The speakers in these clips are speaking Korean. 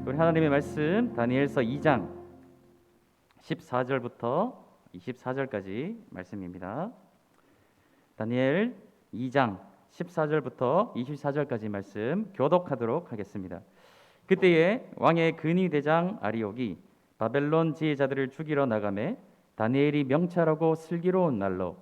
우리 하나님의 말씀 다니엘서 2장 14절부터 24절까지 말씀입니다. 다니엘 2장 14절부터 24절까지 말씀 교독하도록 하겠습니다. 그때에 왕의 근위대장 아리옥이 바벨론 지혜자들을 죽이러 나가매 다니엘이 명찰하고 슬기로운 날로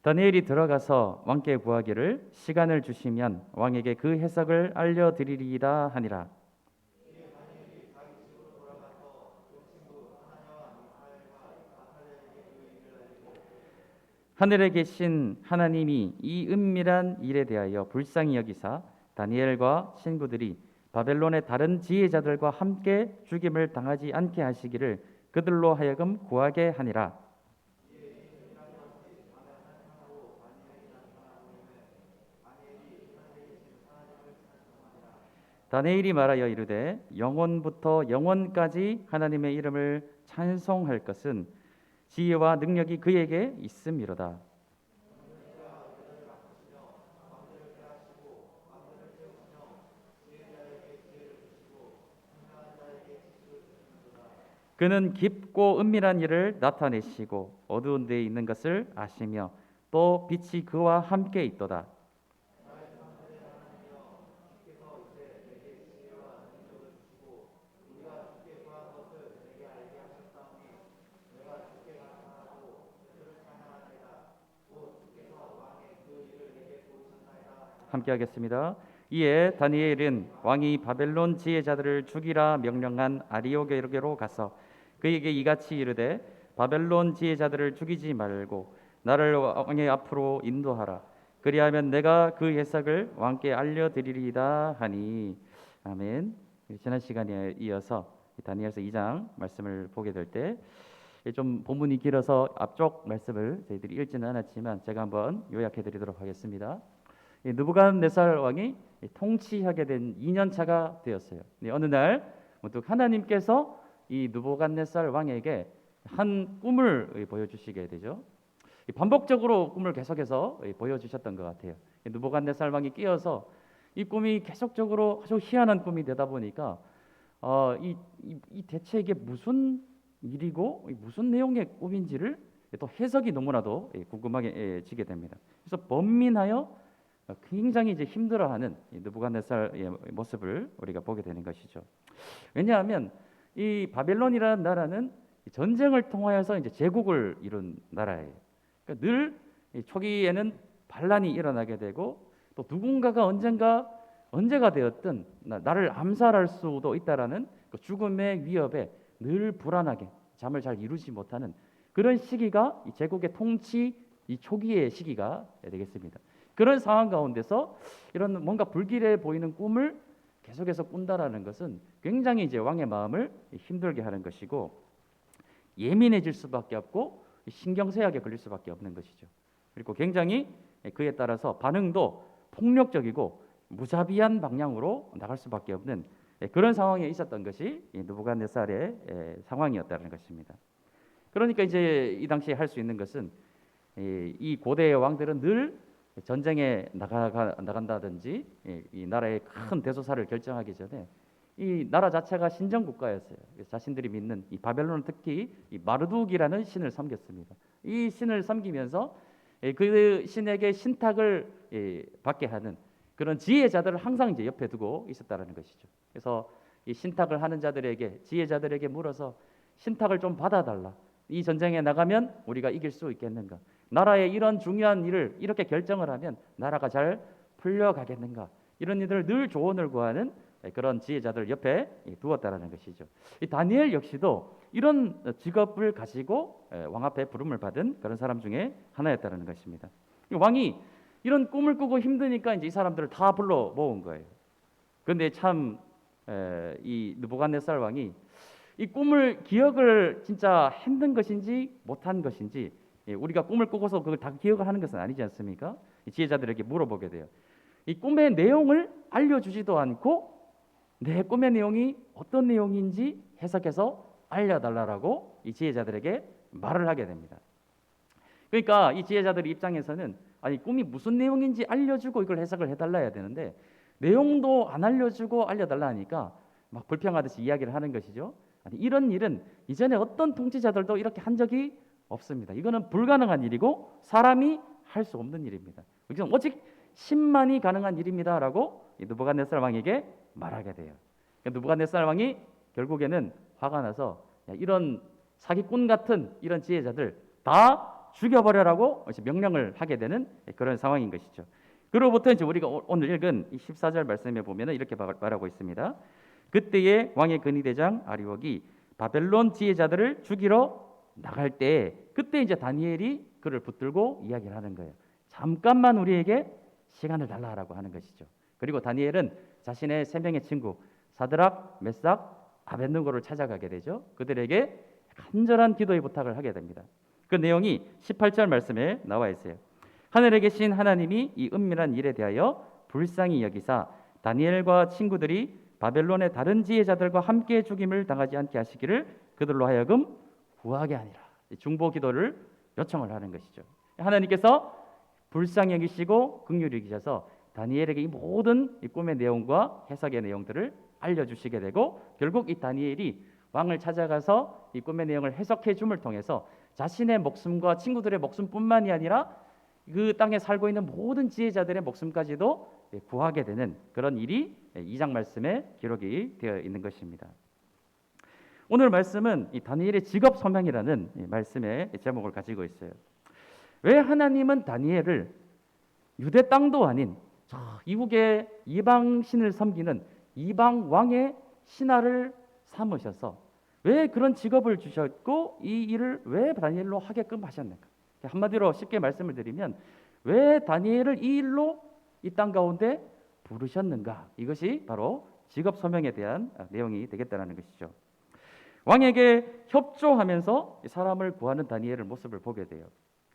다니엘이 들어가서 왕께 구하기를 시간을 주시면 왕에게 그 해석을 알려드리리이다 하니라. 하늘에 계신 하나님이 이 은밀한 일에 대하여 불쌍히 여기사 다니엘과 친구들이 바벨론의 다른 지혜자들과 함께 죽임을 당하지 않게 하시기를 그들로 하여금 구하게 하니라. 다니엘이 말하여 이르되 영원부터 영원까지 하나님의 이름을 찬송할 것은 지혜와 능력이 그에게 있음이로다. 그는 깊고 은밀한 일을 나타내시고 어두운 데에 있는 것을 아시며 또 빛이 그와 함께 있도다. 함께 하겠습니다. 이에 다니엘은 왕이 바벨론 지혜자들을 죽이라 명령한 아리오게로 가서 그에게 이같이 이르되 바벨론 지혜자들을 죽이지 말고 나를 왕의 앞으로 인도하라. 그리하면 내가 그 해석을 왕께 알려드리리이다 하니. 아멘. 지난 시간에 이어서 다니엘서 2장 말씀을 보게 될 때 좀 본문이 길어서 앞쪽 말씀을 저희들이 읽지는 않았지만 제가 한번 요약해 드리도록 하겠습니다. 느부갓네살 왕이 통치하게 된 2년 차가 되었어요. 어느 날 문득 하나님께서 이 느부갓네살 왕에게 한 꿈을 보여주시게 되죠. 반복적으로 꿈을 계속해서 보여주셨던 것 같아요. 느부갓네살 왕이 끼어서 이 꿈이 계속적으로 아주 희한한 꿈이 되다 보니까 이 대체 이게 무슨 일이고 무슨 내용의 꿈인지를 또 해석이 너무나도 궁금하게 지게 됩니다. 그래서 번민하여 굉장히 이제 힘들어하는 느부갓네살의 모습을 우리가 보게 되는 것이죠. 왜냐하면 이 바벨론이라는 나라는 전쟁을 통하여서 이제 제국을 이룬 나라예요. 그러니까 늘 초기에는 반란이 일어나게 되고 또 누군가가 언제가 되었든 나를 암살할 수도 있다라는 그 죽음의 위협에 늘 불안하게 잠을 잘 이루지 못하는 그런 시기가 이 제국의 통치 이 초기의 시기가 되겠습니다. 그런 상황 가운데서 이런 뭔가 불길해 보이는 꿈을 계속해서 꾼다라는 것은 굉장히 이제 왕의 마음을 힘들게 하는 것이고 예민해질 수밖에 없고 신경쇠약에 걸릴 수밖에 없는 것이죠. 그리고 굉장히 그에 따라서 반응도 폭력적이고 무자비한 방향으로 나갈 수밖에 없는 그런 상황에 있었던 것이 느부갓네살의 상황이었다는 것입니다. 그러니까 이제 이 당시에 할 수 있는 것은 이 고대의 왕들은 늘 전쟁에 나간다든지 이 나라의 큰 대소사를 결정하기 전에 이 나라 자체가 신정 국가였어요. 자신들이 믿는 이 바벨론은 특히 이 마르둑이라는 신을 섬겼습니다. 이 신을 섬기면서 그 신에게 신탁을 받게 하는 그런 지혜자들을 항상 이제 옆에 두고 있었다라는 것이죠. 그래서 이 신탁을 하는 자들에게 지혜자들에게 물어서 신탁을 좀 받아달라. 이 전쟁에 나가면 우리가 이길 수 있겠는가? 나라의 이런 중요한 일을 이렇게 결정을 하면 나라가 잘 풀려가겠는가? 이런 일들을 늘 조언을 구하는 그런 지혜자들 옆에 두었다라는 것이죠. 이 다니엘 역시도 이런 직업을 가지고 왕 앞에 부름을 받은 그런 사람 중에 하나였다는 것입니다. 왕이 이런 꿈을 꾸고 힘드니까 이제 이 사람들을 다 불러 모은 거예요. 그런데 참 이 느부갓네살 왕이 이 꿈을 기억을 진짜 했는 것인지 못한 것인지 우리가 꿈을 꾸고서 그걸 다 기억을 하는 것은 아니지 않습니까? 지혜자들에게 물어보게 돼요. 이 꿈의 내용을 알려주지도 않고 내 꿈의 내용이 어떤 내용인지 해석해서 알려달라고 이 지혜자들에게 말을 하게 됩니다. 그러니까 이 지혜자들 입장에서는 아니 꿈이 무슨 내용인지 알려주고 이걸 해석을 해달라 해야 되는데 내용도 안 알려주고 알려달라 하니까 막 불평하듯이 이야기를 하는 것이죠. 아니, 이런 일은 이전에 어떤 통치자들도 이렇게 한 적이 없습니다. 이거는 불가능한 일이고 사람이 할 수 없는 일입니다. 그래서 오직 신만이 가능한 일입니다라고 느부갓네살 왕에게 말하게 돼요. 그러니까 느부갓네살 왕이 결국에는 화가 나서 이런 사기꾼 같은 이런 지혜자들 다 죽여버려라고 명령을 하게 되는 그런 상황인 것이죠. 그로부터 이제 우리가 오늘 읽은 14절 말씀에 보면은 이렇게 말하고 있습니다. 그때에 왕의 근위대장 아리옥이 바벨론 지혜자들을 죽이러 나갈 때 그때 이제 다니엘이 그를 붙들고 이야기를 하는 거예요. 잠깐만 우리에게 시간을 달라라고 하는 것이죠. 그리고 다니엘은 자신의 세 명의 친구 사드락, 메삭, 아벳느고를 찾아가게 되죠. 그들에게 간절한 기도의 부탁을 하게 됩니다. 그 내용이 18절 말씀에 나와 있어요. 하늘에 계신 하나님이 이 은밀한 일에 대하여 불쌍히 여기사 다니엘과 친구들이 바벨론의 다른 지혜자들과 함께 죽임을 당하지 않게 하시기를 그들로 하여금 구하게 하니라. 중보 기도를 요청을 하는 것이죠. 하나님께서 불쌍히 여기시고 긍휼히 여기셔서 다니엘에게 이 모든 이 꿈의 내용과 해석의 내용들을 알려주시게 되고 결국 이 다니엘이 왕을 찾아가서 이 꿈의 내용을 해석해 줌을 통해서 자신의 목숨과 친구들의 목숨뿐만이 아니라 그 땅에 살고 있는 모든 지혜자들의 목숨까지도 구하게 되는 그런 일이 2장 말씀에 기록이 되어 있는 것입니다. 오늘 말씀은 이 다니엘의 직업 소명이라는 말씀의 제목을 가지고 있어요. 왜 하나님은 다니엘을 유대 땅도 아닌 이국의 이방 신을 섬기는 이방 왕의 신하를 삼으셔서 왜 그런 직업을 주셨고 이 일을 왜 다니엘로 하게끔 하셨는가? 한마디로 쉽게 말씀을 드리면 왜 다니엘을 이 일로 이 땅 가운데 부르셨는가? 이것이 바로 직업 소명에 대한 내용이 되겠다는 것이죠. 왕에게 협조하면서 사람을 구하는 다니엘의 모습을 보게 돼요.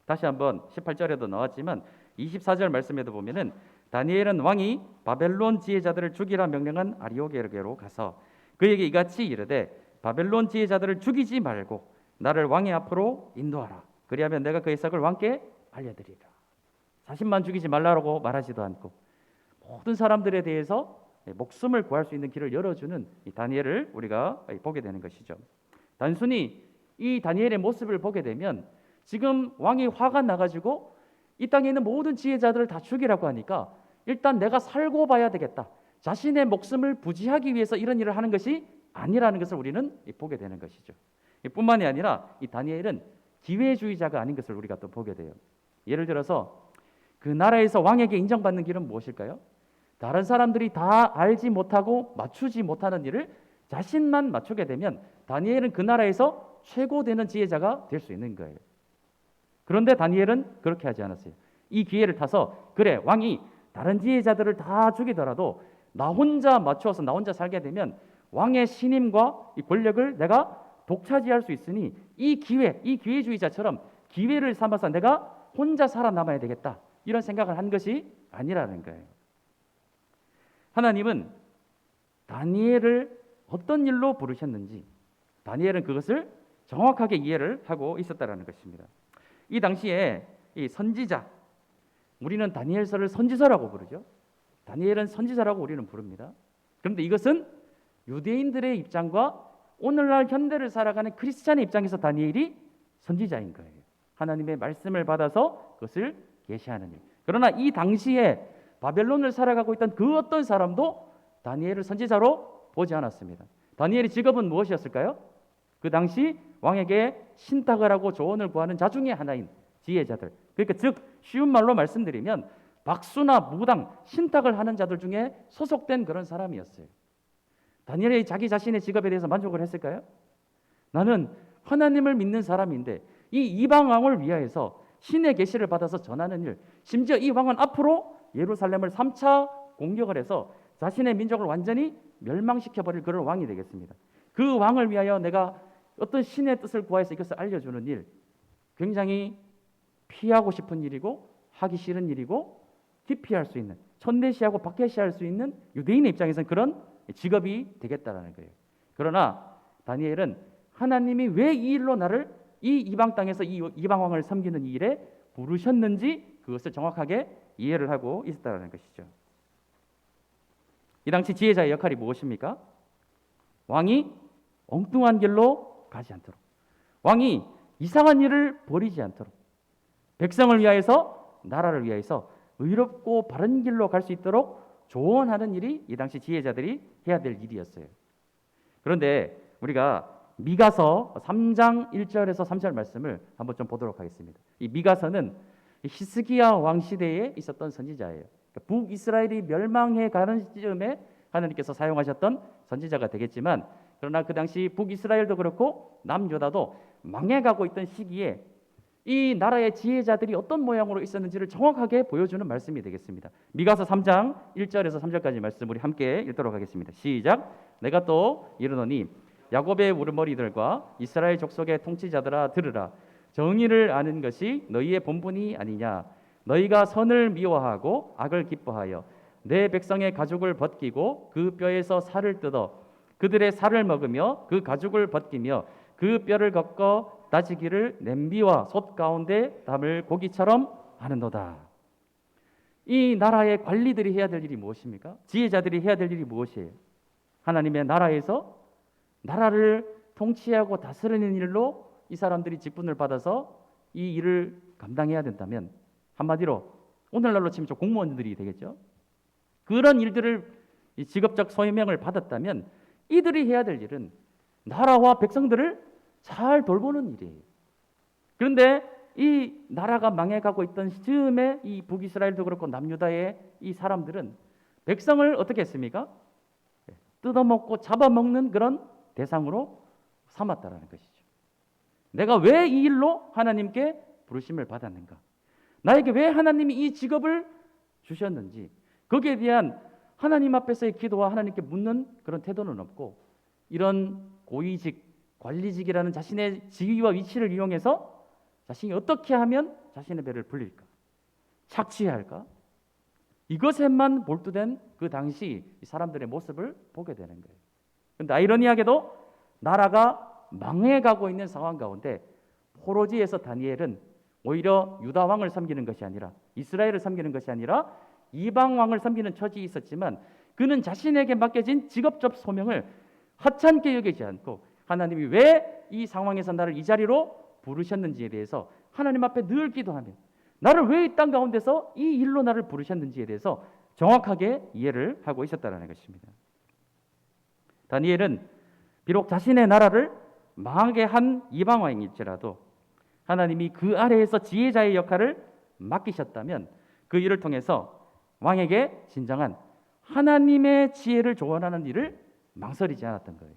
다시 한번 18절에도 나왔지만 24절 말씀에도 보면은 다니엘은 왕이 바벨론 지혜자들을 죽이라 명령한 아리오게르게로 가서 그에게 이같이 이르되 바벨론 지혜자들을 죽이지 말고 나를 왕의 앞으로 인도하라. 그리하면 내가 그 해석을 왕께 알려드리라. 자신만 죽이지 말라고 말하지도 않고 모든 사람들에 대해서 목숨을 구할 수 있는 길을 열어주는 이 다니엘을 우리가 보게 되는 것이죠. 단순히 이 다니엘의 모습을 보게 되면 지금 왕이 화가 나가지고 이 땅에 있는 모든 지혜자들을 다 죽이라고 하니까 일단 내가 살고 봐야 되겠다. 자신의 목숨을 부지하기 위해서 이런 일을 하는 것이 아니라는 것을 우리는 보게 되는 것이죠. 뿐만이 아니라 이 다니엘은 기회주의자가 아닌 것을 우리가 또 보게 돼요. 예를 들어서 그 나라에서 왕에게 인정받는 길은 무엇일까요? 다른 사람들이 다 알지 못하고 맞추지 못하는 일을 자신만 맞추게 되면 다니엘은 그 나라에서 최고 되는 지혜자가 될 수 있는 거예요. 그런데 다니엘은 그렇게 하지 않았어요. 이 기회를 타서 그래 왕이 다른 지혜자들을 다 죽이더라도 나 혼자 맞추어서 나 혼자 살게 되면 왕의 신임과 이 권력을 내가 독차지할 수 있으니 이 기회주의자처럼 기회를 삼아서 내가 혼자 살아남아야 되겠다. 이런 생각을 한 것이 아니라는 거예요. 하나님은 다니엘을 어떤 일로 부르셨는지 다니엘은 그것을 정확하게 이해를 하고 있었다는 것입니다. 이 당시에 이 선지자, 우리는 다니엘서를 선지서라고 부르죠. 다니엘은 선지자라고 우리는 부릅니다. 그런데 이것은 유대인들의 입장과 오늘날 현대를 살아가는 크리스찬의 입장에서 다니엘이 선지자인 거예요. 하나님의 말씀을 받아서 그것을 계시하는 일. 그러나 이 당시에 바벨론을 살아가고 있던 그 어떤 사람도 다니엘을 선지자로 보지 않았습니다. 다니엘의 직업은 무엇이었을까요? 그 당시 왕에게 신탁을 하고 조언을 구하는 자 중에 하나인 지혜자들. 그러니까 즉 쉬운 말로 말씀드리면 박수나 무당, 신탁을 하는 자들 중에 소속된 그런 사람이었어요. 다니엘이 자기 자신의 직업에 대해서 만족을 했을까요? 나는 하나님을 믿는 사람인데 이 이방 왕을 위하여서 신의 계시를 받아서 전하는 일, 심지어 이 왕은 앞으로 예루살렘을 3차 공격을 해서 자신의 민족을 완전히 멸망시켜버릴 그런 왕이 되겠습니다. 그 왕을 위하여 내가 어떤 신의 뜻을 구하여서 이것을 알려주는 일, 굉장히 피하고 싶은 일이고 하기 싫은 일이고 기피할 수 있는, 천대시하고 박해시할 수 있는 유대인의 입장에서는 그런 직업이 되겠다라는 거예요. 그러나 다니엘은 하나님이 왜 이 일로 나를 이 이방 땅에서 이 이방 왕을 섬기는 이 일에 부르셨는지 그것을 정확하게 이해를 하고 있었다는 것이죠. 이 당시 지혜자의 역할이 무엇입니까? 왕이 엉뚱한 길로 가지 않도록, 왕이 이상한 일을 벌이지 않도록, 백성을 위하여서, 나라를 위하여서 의롭고 바른 길로 갈 수 있도록 조언하는 일이 이 당시 지혜자들이 해야 될 일이었어요. 그런데 우리가 미가서 3장 1절에서 3절 말씀을 한번 좀 보도록 하겠습니다. 이 미가서는 히스기야 왕 시대에 있었던 선지자예요. 그러니까 북이스라엘이 멸망해 가는 시점에 하나님께서 사용하셨던 선지자가 되겠지만, 그러나 그 당시 북이스라엘도 그렇고 남유다도 망해가고 있던 시기에 이 나라의 지혜자들이 어떤 모양으로 있었는지를 정확하게 보여주는 말씀이 되겠습니다. 미가서 3장 1절에서 3절까지 말씀 우리 함께 읽도록 하겠습니다. 시작. 내가 또 이르노니 야곱의 우르머리들과 이스라엘 족속의 통치자들아 들으라. 정의를 아는 것이 너희의 본분이 아니냐. 너희가 선을 미워하고 악을 기뻐하여 내 백성의 가죽을 벗기고 그 뼈에서 살을 뜯어 그들의 살을 먹으며 그 가죽을 벗기며 그 뼈를 꺾어 다지기를 냄비와 솥 가운데 담을 고기처럼 하는도다. 이 나라의 관리들이 해야 될 일이 무엇입니까? 지혜자들이 해야 될 일이 무엇이에요? 하나님의 나라에서 나라를 통치하고 다스리는 일로 이 사람들이 직분을 받아서 이 일을 감당해야 된다면, 한마디로 오늘날로 치면 공무원들이 되겠죠. 그런 일들을 직업적 소명을 받았다면 이들이 해야 될 일은 나라와 백성들을 잘 돌보는 일이에요. 그런데 이 나라가 망해가고 있던 시점에 이 북이스라엘도 그렇고 남유다의 이 사람들은 백성을 어떻게 했습니까? 뜯어먹고 잡아먹는 그런 대상으로 삼았다라는 것이죠. 내가 왜 이 일로 하나님께 부르심을 받았는가? 나에게 왜 하나님이 이 직업을 주셨는지, 거기에 대한 하나님 앞에서의 기도와 하나님께 묻는 그런 태도는 없고, 이런 고위직, 관리직이라는 자신의 지위와 위치를 이용해서 자신이 어떻게 하면 자신의 배를 불릴까, 착취해야 할까, 이것에만 몰두된 그 당시 사람들의 모습을 보게 되는 거예요. 그런데 아이러니하게도 나라가 망해가고 있는 상황 가운데 포로지에서 다니엘은 오히려 유다 왕을 섬기는 것이 아니라, 이스라엘을 섬기는 것이 아니라 이방 왕을 섬기는 처지에 있었지만, 그는 자신에게 맡겨진 직업적 소명을 하찮게 여기지 않고 하나님이 왜 이 상황에서 나를 이 자리로 부르셨는지에 대해서 하나님 앞에 늘 기도하며, 나를 왜 이 땅 가운데서 이 일로 나를 부르셨는지에 대해서 정확하게 이해를 하고 있었다는 것입니다. 다니엘은 비록 자신의 나라를 망하게 한 이방 왕일지라도 하나님이 그 아래에서 지혜자의 역할을 맡기셨다면 그 일을 통해서 왕에게 진정한 하나님의 지혜를 조언하는 일을 망설이지 않았던 거예요.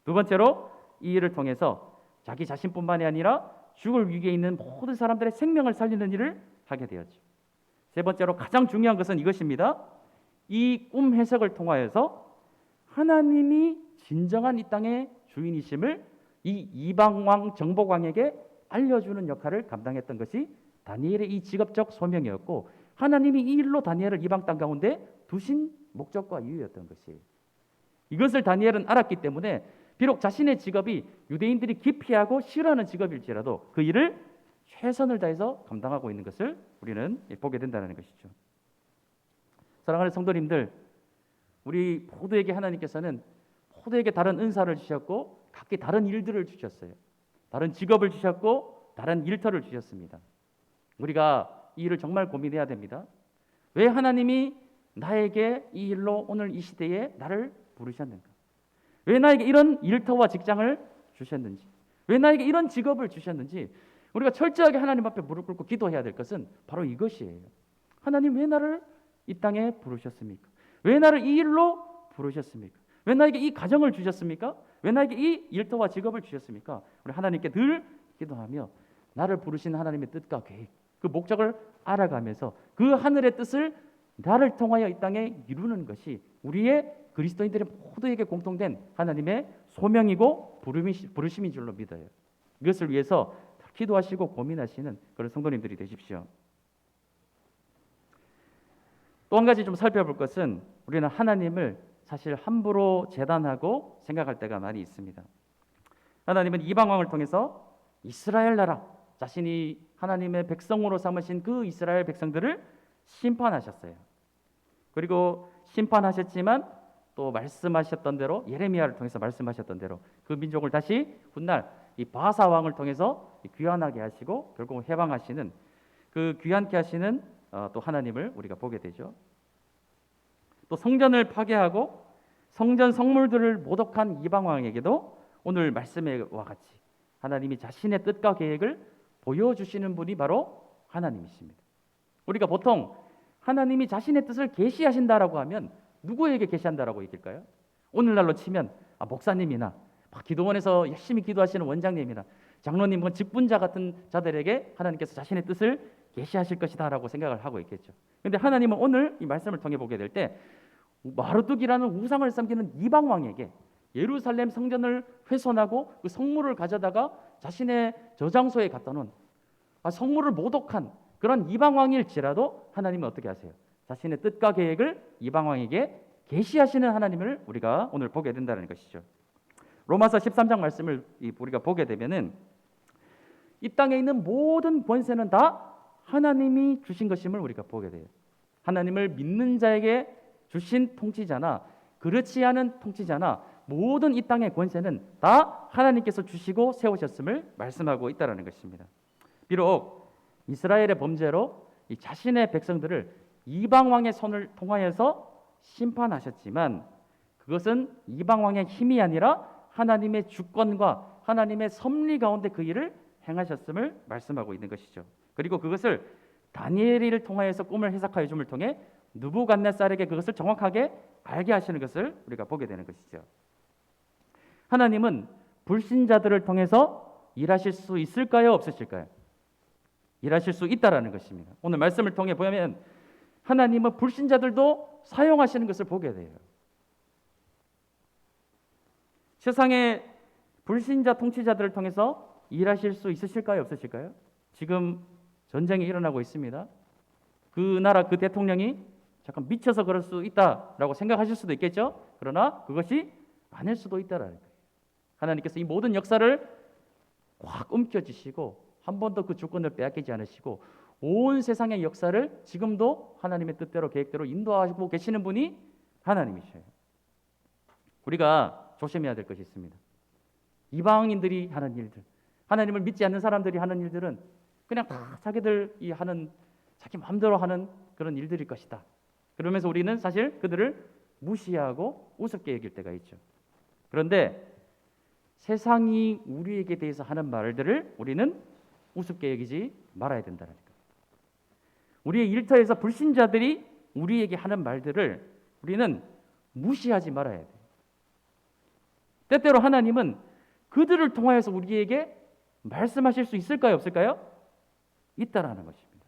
두 번째로 이 일을 통해서 자기 자신뿐만이 아니라 죽을 위기에 있는 모든 사람들의 생명을 살리는 일을 하게 되었죠. 세 번째로 가장 중요한 것은 이것입니다. 이 꿈 해석을 통하여서 하나님이 진정한 이 땅의 주인이심을 이 이방왕 정복왕에게 알려주는 역할을 감당했던 것이 다니엘의 이 직업적 소명이었고, 하나님이 이 일로 다니엘을 이방 땅 가운데 두신 목적과 이유였던 것이에요. 이것을 다니엘은 알았기 때문에 비록 자신의 직업이 유대인들이 기피하고 싫어하는 직업일지라도 그 일을 최선을 다해서 감당하고 있는 것을 우리는 보게 된다는 것이죠. 사랑하는 성도님들, 우리 모두에게 하나님께서는 모두에게 다른 은사를 주셨고 각기 다른 일들을 주셨어요. 다른 직업을 주셨고 다른 일터를 주셨습니다. 우리가 이 일을 정말 고민해야 됩니다. 왜 하나님이 나에게 이 일로 오늘 이 시대에 나를 부르셨는가? 왜 나에게 이런 일터와 직장을 주셨는지, 왜 나에게 이런 직업을 주셨는지 우리가 철저하게 하나님 앞에 무릎 꿇고 기도해야 될 것은 바로 이것이에요. 하나님, 왜 나를 이 땅에 부르셨습니까? 왜 나를 이 일로 부르셨습니까? 왜 나에게 이 가정을 주셨습니까? 왜 나에게 이 일터와 직업을 주셨습니까? 우리 하나님께 늘 기도하며 나를 부르신 하나님의 뜻과 계획, 그 목적을 알아가면서 그 하늘의 뜻을 나를 통하여 이 땅에 이루는 것이 우리의 그리스도인들의 모두에게 공통된 하나님의 소명이고 부르심인 줄로 믿어요. 이것을 위해서 기도하시고 고민하시는 그런 성도님들이 되십시오. 또 한 가지 좀 살펴볼 것은, 우리는 하나님을 사실 함부로 재단하고 생각할 때가 많이 있습니다. 하나님은 이방 왕을 통해서 이스라엘 나라, 자신이 하나님의 백성으로 삼으신 그 이스라엘 백성들을 심판하셨어요. 그리고 심판하셨지만 또 말씀하셨던 대로, 예레미야를 통해서 말씀하셨던 대로 그 민족을 다시 훗날 이 바사 왕을 통해서 귀환하게 하시고 결국 해방하시는, 그 귀환케 하시는 또 하나님을 우리가 보게 되죠. 또 성전을 파괴하고 성전 성물들을 모독한 이방 왕에게도 오늘 말씀과 같이 하나님이 자신의 뜻과 계획을 보여주시는 분이 바로 하나님이십니다. 우리가 보통 하나님이 자신의 뜻을 계시하신다라고 하면 누구에게 계시한다라고 얘기할까요? 오늘날로 치면 목사님이나 기도원에서 열심히 기도하시는 원장님이나 장로님, 직분자 같은 자들에게 하나님께서 자신의 뜻을 계시하실 것이다라고 생각을 하고 있겠죠. 그런데 하나님은 오늘 이 말씀을 통해 보게 될 때 마르둑이라는 우상을 섬기는 이방 왕에게 예루살렘 성전을 훼손하고 그 성물을 가져다가 자신의 저장소에 갖다 놓은 성물을 모독한 그런 이방 왕일지라도 하나님은 어떻게 하세요? 자신의 뜻과 계획을 이방 왕에게 계시하시는 하나님을 우리가 오늘 보게 된다는 것이죠. 로마서 13장 말씀을 우리가 보게 되면은 이 땅에 있는 모든 권세는 다 하나님이 주신 것임을 우리가 보게 돼요. 하나님을 믿는 자에게 주신 통치자나 그렇지 않은 통치자나 모든 이 땅의 권세는 다 하나님께서 주시고 세우셨음을 말씀하고 있다는 것입니다. 비록 이스라엘의 범죄로 이 자신의 백성들을 이방 왕의 손을 통하여서 심판하셨지만 그것은 이방 왕의 힘이 아니라 하나님의 주권과 하나님의 섭리 가운데 그 일을 행하셨음을 말씀하고 있는 것이죠. 그리고 그것을 다니엘을 통하여서 꿈을 해석하여 줌을 통해 느부갓네살에게 그것을 정확하게 알게 하시는 것을 우리가 보게 되는 것이죠. 하나님은 불신자들을 통해서 일하실 수 있을까요? 없으실까요? 일하실 수 있다라는 것입니다. 오늘 말씀을 통해 보면 하나님은 불신자들도 사용하시는 것을 보게 돼요. 세상의 불신자 통치자들을 통해서 일하실 수 있으실까요? 없으실까요? 지금 전쟁이 일어나고 있습니다. 그 나라 그 대통령이 잠깐 미쳐서 그럴 수 있다라고 생각하실 수도 있겠죠. 그러나 그것이 아닐 수도 있다라는 거예요. 하나님께서 이 모든 역사를 확 움켜쥐시고 한 번도 그 주권을 빼앗기지 않으시고 온 세상의 역사를 지금도 하나님의 뜻대로 계획대로 인도하고 계시는 분이 하나님이셔요. 우리가 조심해야 될 것이 있습니다. 이방인들이 하는 일들, 하나님을 믿지 않는 사람들이 하는 일들은 그냥 다 자기들이 하는, 자기 마음대로 하는 그런 일들일 것이다. 그러면서 우리는 사실 그들을 무시하고 우습게 여길 때가 있죠. 그런데 세상이 우리에게 대해서 하는 말들을 우리는 우습게 여기지 말아야 된다는 거예요. 우리의 일터에서 불신자들이 우리에게 하는 말들을 우리는 무시하지 말아야 돼요. 때때로 하나님은 그들을 통하여서 우리에게 말씀하실 수 있을까요? 없을까요? 있다라는 것입니다.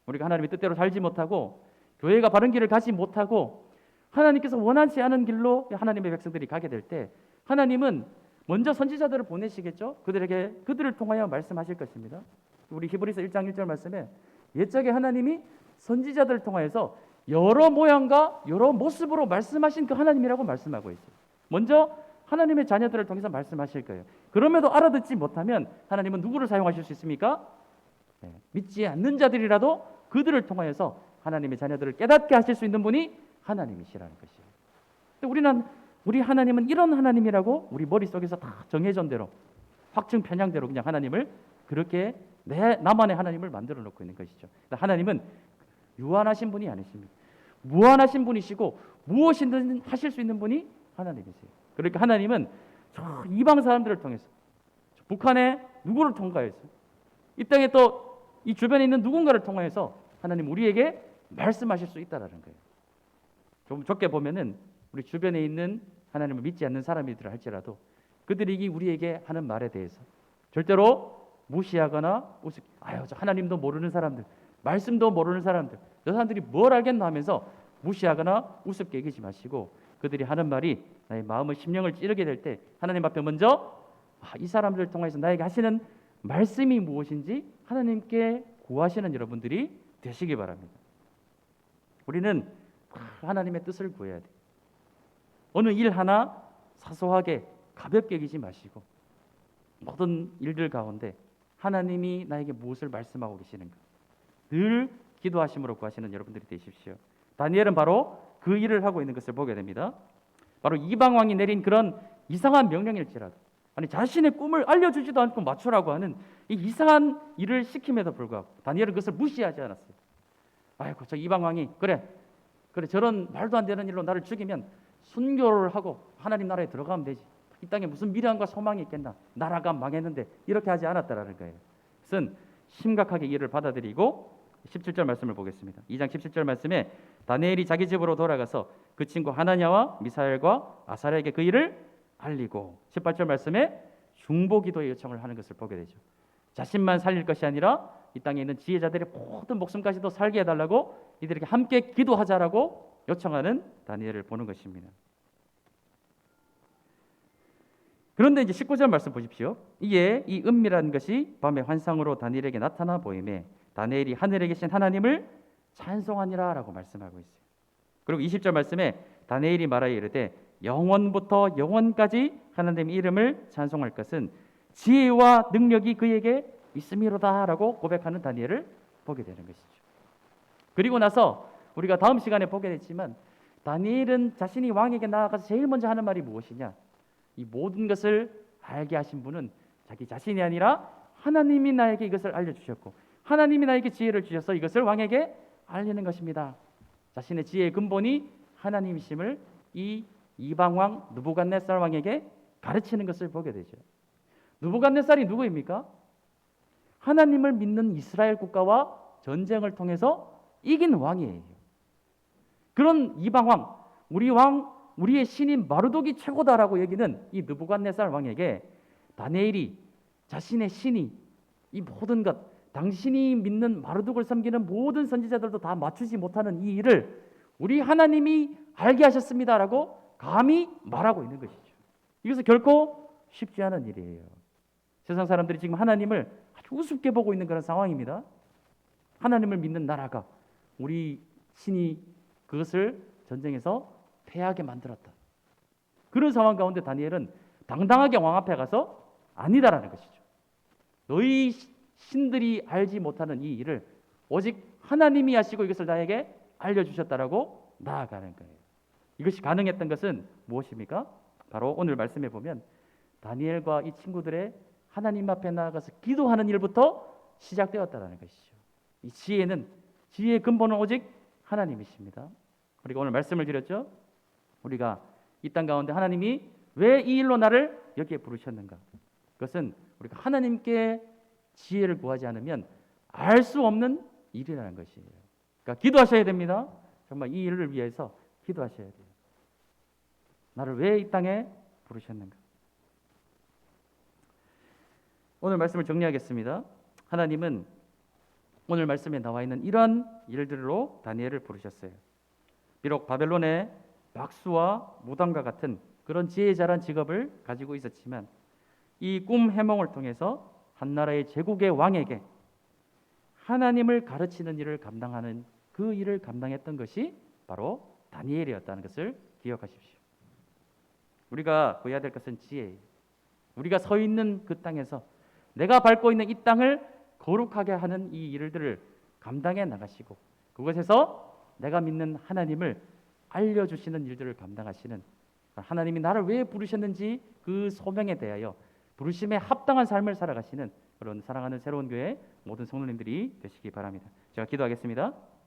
우리가 하나님의 뜻대로 살지 못하고 교회가 바른 길을 가지 못하고 하나님께서 원하지 않은 길로 하나님의 백성들이 가게 될 때 하나님은 먼저 선지자들을 보내시겠죠. 그들을 통하여 말씀하실 것입니다. 우리 히브리서 1장 1절 말씀에 옛적에 하나님이 선지자들을 통하여서 여러 모양과 여러 모습으로 말씀하신 그 하나님이라고 말씀하고 있어요. 먼저 하나님의 자녀들을 통해서 말씀하실 거예요. 그럼에도 알아듣지 못하면 하나님은 누구를 사용하실 수 있습니까? 믿지 않는 자들이라도 그들을 통하여서 하나님의 자녀들을 깨닫게 하실 수 있는 분이 하나님이시라는 것이에요. 우리 하나님은 이런 하나님이라고 우리 머릿속에서 다 정해진 대로 확증 편향대로 그냥 하나님을 그렇게 나만의 하나님을 만들어 놓고 있는 것이죠. 하나님은 유한하신 분이 아니십니다. 무한하신 분이시고 무엇이든 하실 수 있는 분이 하나님이세요. 그러니까 하나님은 저 이방 사람들을 통해서 북한에 누구를 통과해서 이 땅에 또 이 주변에 있는 누군가를 통하여서 하나님 우리에게 말씀하실 수 있다라는 거예요. 좀 적게 보면은 우리 주변에 있는 하나님을 믿지 않는 사람이들 할지라도 그들이 우리에게 하는 말에 대해서 절대로 무시하거나 저 하나님도 모르는 사람들, 말씀도 모르는 사람들, 저 사람들이 뭘 알겠나 하면서 무시하거나 우습게 여기지 마시고 그들이 하는 말이 나의 마음을 심령을 찌르게 될 때 하나님 앞에 먼저 이 사람들을 통해서 나에게 하시는 말씀이 무엇인지 하나님께 구하시는 여러분들이 되시기 바랍니다. 우리는 하나님의 뜻을 구해야 돼요. 어느 일 하나 사소하게 가볍게 여기지 마시고 모든 일들 가운데 하나님이 나에게 무엇을 말씀하고 계시는가 늘 기도하심으로 구하시는 여러분들이 되십시오. 다니엘은 바로 그 일을 하고 있는 것을 보게 됩니다. 바로 이방 왕이 내린 그런 이상한 명령일지라도 아니 자신의 꿈을 알려주지도 않고 맞추라고 하는 이 이상한 일을 시킴에도 불구하고 다니엘은 그것을 무시하지 않았어요. 아이고 저 이방 왕이 그래 저런 말도 안 되는 일로 나를 죽이면 순교를 하고 하나님 나라에 들어가면 되지. 이 땅에 무슨 미래함과 소망이 있겠나. 나라가 망했는데 이렇게 하지 않았다라는 거예요. 그것은 심각하게 이를 받아들이고 17절 말씀을 보겠습니다. 2장 17절 말씀에 다니엘이 자기 집으로 돌아가서 그 친구 하나냐와 미사엘과 아사랴에게 그 일을 알리고 18절 말씀에 중보기도의 요청을 하는 것을 보게 되죠. 자신만 살릴 것이 아니라 이 땅에 있는 지혜자들의 모든 목숨까지도 살게 해달라고 이들에게 함께 기도하자라고 요청하는 다니엘을 보는 것입니다. 그런데 이제 19절 말씀 보십시오. 이에 이 은밀한 것이 밤의 환상으로 다니엘에게 나타나 보임에 다니엘이 하늘에 계신 하나님을 찬송하니라 라고 말씀하고 있어요. 그리고 20절 말씀에 다니엘이 말하여 이르되 영원부터 영원까지 하나님의 이름을 찬송할 것은 지혜와 능력이 그에게 있음이로다 라고 고백하는 다니엘을 보게 되는 것이죠. 그리고 나서 우리가 다음 시간에 보게 됐지만 다니엘은 자신이 왕에게 나아가서 제일 먼저 하는 말이 무엇이냐, 이 모든 것을 알게 하신 분은 자기 자신이 아니라 하나님이 나에게 이것을 알려주셨고 하나님이 나에게 지혜를 주셔서 이것을 왕에게 알리는 것입니다. 자신의 지혜의 근본이 하나님이심을 이 이방왕 느부갓네살 왕에게 가르치는 것을 보게 되죠. 느부갓네살이 누구입니까? 하나님을 믿는 이스라엘 국가와 전쟁을 통해서 이긴 왕이에요. 그런 이방왕, 우리의 신인 마르독이 최고다라고 여기는 이 느부갓네살 왕에게 다니엘이 자신의 신이 이 모든 것, 당신이 믿는 마르독을 섬기는 모든 선지자들도 다 맞추지 못하는 이 일을 우리 하나님이 알게 하셨습니다라고 감히 말하고 있는 것이죠. 이것은 결코 쉽지 않은 일이에요. 세상 사람들이 지금 하나님을 아주 우습게 보고 있는 그런 상황입니다. 하나님을 믿는 나라가 우리 신이 그것을 전쟁에서 패하게 만들었다. 그런 상황 가운데 다니엘은 당당하게 왕 앞에 가서 아니다라는 것이죠. 너희 신들이 알지 못하는 이 일을 오직 하나님이 하시고 이것을 나에게 알려주셨다라고 나아가는 거예요. 이것이 가능했던 것은 무엇입니까? 바로 오늘 말씀해 보면 다니엘과 이 친구들의 하나님 앞에 나아가서 기도하는 일부터 시작되었다라는 것이죠. 이 지혜의 근본은 오직 하나님이십니다. 그리고 오늘 말씀을 드렸죠. 우리가 이 땅 가운데 하나님이 왜 이 일로 나를 여기에 부르셨는가? 그것은 우리가 하나님께 지혜를 구하지 않으면 알 수 없는 일이라는 것이에요. 그러니까 기도하셔야 됩니다. 정말 이 일을 위해서 기도하셔야 돼요. 나를 왜 이 땅에 부르셨는가? 오늘 말씀을 정리하겠습니다. 하나님은 오늘 말씀에 나와 있는 이런 일들로 다니엘을 부르셨어요. 비록 바벨론의 박수와 무당과 같은 그런 지혜자란 직업을 가지고 있었지만 이 꿈 해몽을 통해서 한 나라의 제국의 왕에게 하나님을 가르치는 일을 감당하는 그 일을 감당했던 것이 바로 다니엘이었다는 것을 기억하십시오. 우리가 구해야 될 것은 지혜예요. 우리가 서 있는 그 땅에서 내가 밟고 있는 이 땅을 거룩하게 하는 이 일들을 감당해 나가시고 그것에서 내가 믿는 하나님을 알려주시는 일들을 감당하시는 하나님이 나를 왜 부르셨는지 그 소명에 대하여 부르심에 합당한 삶을 살아가시는 그런 사랑하는 새로운 교회 모든 성도님들이 되시기 바랍니다. 제가 기도하겠습니다.